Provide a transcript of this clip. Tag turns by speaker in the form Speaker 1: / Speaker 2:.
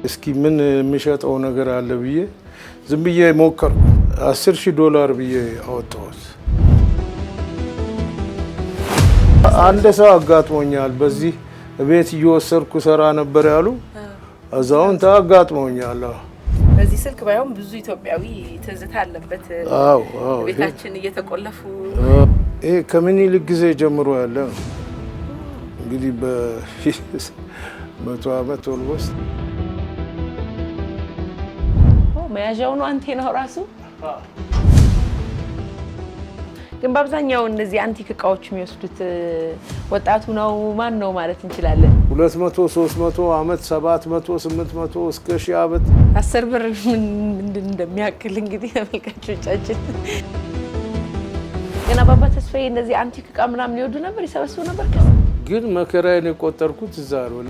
Speaker 1: እስኪ ምን የሚሸጠው ነገር አለ ብዬ ዝም ብዬ ሞከርኩ። $10,000 ብዬ አወጣሁት። አንድ ሰው አጋጥሞኛል። በዚህ ቤት እየወሰድኩ ሰራ ነበር ያሉ አዛውንት አጋጥሞኛል።
Speaker 2: በዚህ ስልክ ባይሆን ብዙ ኢትዮጵያዊ ትዝታ አለበት። ቤታችን እየተቆለፉ
Speaker 1: ይሄ ከምኒልክ ጊዜ ጀምሮ ያለ ነው። እንግዲህ በ100 ዓመት ኦልሞስት
Speaker 2: መያዣው ነው አንቴናው ራሱ። ግን በአብዛኛው እነዚህ አንቲክ እቃዎች የሚወስዱት ወጣቱ ነው ማን ነው ማለት እንችላለን?
Speaker 1: 200 300 ዓመት 700 800 እስከ 1000 ዓመት
Speaker 2: 10 ብር ምንድን እንደሚያክል እንግዲህ ተመልካቾቻችን። ግን አባባ ተስፋዬ እነዚህ አንቲክ እቃ ምናምን ይወዱ ነበር፣ ይሰበስቡ ነበር።
Speaker 1: ግን መከራዬን የቆጠርኩት እዛ ነው።